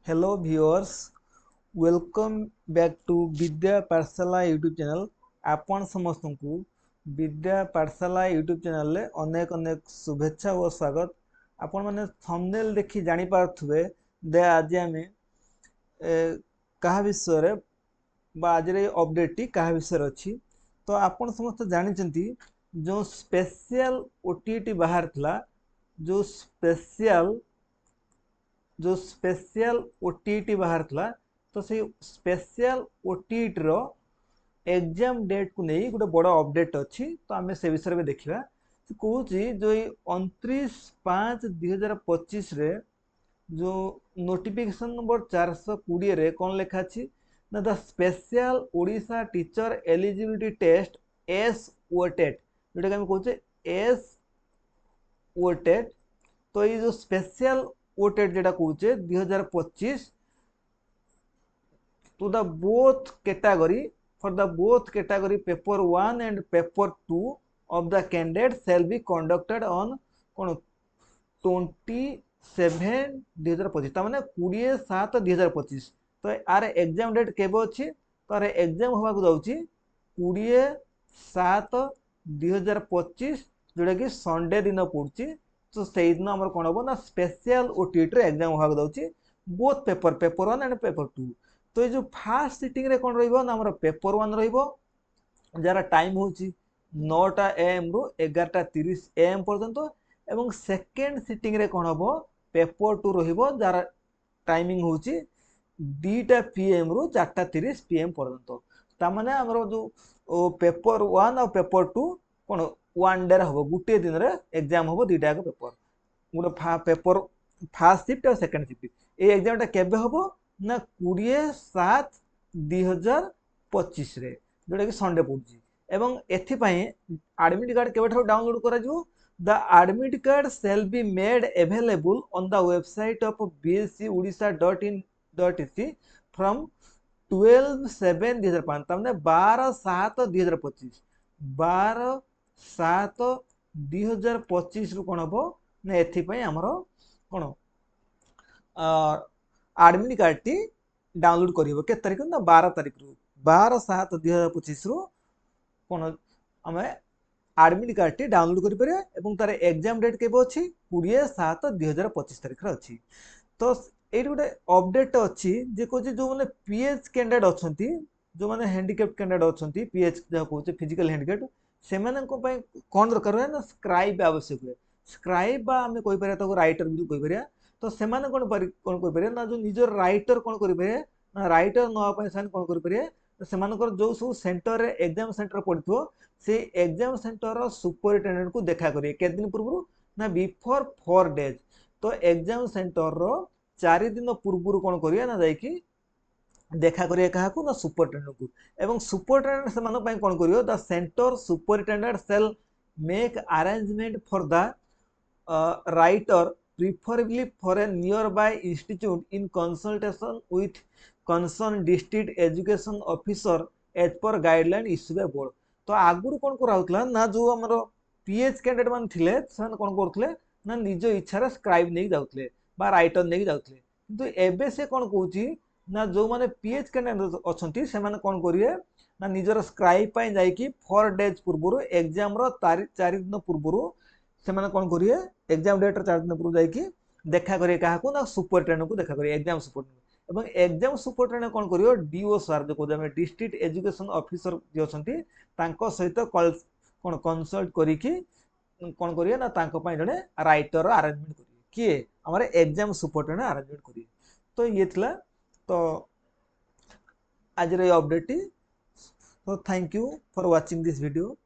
Hello viewers, welcome back to विद्या पाठशाला YouTube channel. आपण समस्त को विद्या पाठशाला यूट्यूब चैनल रे अनेक अनेक शुभेच्छा और स्वागत। आपण माने थंबनेल देखि जानि पारथुबे दे आज आमे कहा विषय रे बा आज रे अपडेट टी कहा विषय रे अछि। तो आपण समस्त जानिचंती जो स्पेशल ओटीटी बाहर थला जो स्पेशल ओटीटी बाहर थला तो से स्पेशल ओटीटी रो एग्जाम डेट को नहीं गोटे बड़ अपडेट अच्छी। तो आम से विषय में देखा कौच जो 29/5/2025 रे जो नोटिफिकेशन नंबर 420 रे कौन लिखा अच्छी ना the special Odisha teacher eligibility test एस ओटेट जोटा कि कहे एस ओटेट। तो ये जो स्पेशल ओटेट जेटा कहे 2025 to the both category for the both category paper 1 and paper 2 of the candidate shall be conducted on कौन 27/2025 तार माने 20/7/2025। तो यार एग्जाम डेट केबे अछि तो यार एग्जाम होबा को जाउची 20/7/2025 जोटा कि संडे दिन पड़ुची। तो सेही दिन हमर कोन होबो ना स्पेशल ओटीटी रे एग्जाम होबा को जाउची बोथ पेपर 1 एंड पेपर 2। तो ये जो फास्ट सिटिंग रे कौन रहिबो ना हमर पेपर 1 रहिबो जार टाइम होची 9टा एम रु 11:30 एम पर्यंत एवं सेकेंड सिटिंग रे कौन हबो पेपर 2 रहिबो जार टाइमिंग होची 2टा पीएम रु 4:30 पीएम पर्यंत। ता माने हमर जो पेपर 1 और पेपर 2 कौन वन डे रे हबो गुटे दिन रे एग्जाम हबो दुटा को पेपर गोटे पेपर फास्ट शिफ्ट और सेकेंड शिफ्ट। ए एग्जाम टा केबे हबो ना 20/7/2025 रे जोटा कि संडे पड़ुची एवं एथिपाई एडमिट कार्ड केबे डाउनलोड करा जिवो the admit card shall be made available on the website of bsc.odisha.in.ec from 12/7/2025 तामने 12/7/2025 12/7/2025 रु कोन हबो ना एथिपाई हमरो कोन एडमिट कार्ड टी डाउनलोड करिवो के तारिख ना 12 तारिख रु 12/7/2025 रु कोन हमें एडमिट कार्ड टी डाउनलोड करि परिया एवं तार एग्जाम डेट केबे अछि 20/7/2025 तारिख रे अछि। तो एई गोटे अपडेट अछि जे कोछि जो माने पीएच कैंडिडेट अछंती जो माने हैंडिकैप कैंडिडेट अछंती पीएच जा कोछि फिजिकल हैंडिकैप सेमानन को पय कोन दरकार है ना स्क्राइब आवश्यक है। स्क्राइब बा हमें कोइ परिया तो राइटर भी कोइ परिया तो सेमाने कोन कोइ परिया ना जो निजर राइटर कोन करि परिया ना राइटर न पय सन कोन करि परिया तो सेमानकर जो सब सेंटर रे एग्जाम सेंटर पड़थो से एग्जाम सेंटर सुपरिटेंडेंट को देखा करिए के दिन पूर्व ना बिफोर 4 डेज। तो एग्जाम सेंटर रो 4 दिन पूर्व कोन करिया ना जाई कि देखा करिए काहाकू ना सुपरिटेंडेंट को एवं सुपरिटेंडेंट से मानो पय कोन करियो the centre superintendent shall make arrangement for the writer preferably for a nearby institute in consultation with concerned district education officer as per guideline issued by board। तो आगुर कोन करा होतला ना जो हमरो पीएच कैंडिडेट मान थिले सन कोन करथले ना निज इच्छा रे स्क्राइब नै जाउतले बा राइटर नै जाउतले किंतु एबे से कोन कहूची ना जो माने पीएच कैंडिडेट अछंती से माने कोन करिए ना निजर स्क्राइब पय जाय कि 4 डेज पूर्वरु एग्जाम रो तारीख 4 दिन पूर्वरु से माने कोन करिए एग्जाम डेट रे 4 दिन पूर्व जाय कि देखा करिए काहाकू ना सुपरिटेंडेंट को देखा करिए एग्जाम सुपरिटेंडेंट एवं एग्जाम सुपरिटेंडेंट कोन करियो डीओ सर जो कोदमे डिस्ट्रिक्ट एजुकेशन ऑफिसर जे अछंती तांको सहित कोन कंसल्ट करी कि कोन करिए ना तांको पय जने राइटर अरेंजमेंट करिए किए हमरे एग्जाम सुपरिटेंडेंट अरेंजमेंट करिए। तो ये थिला तो आज रे update T. So thank you for watching this video.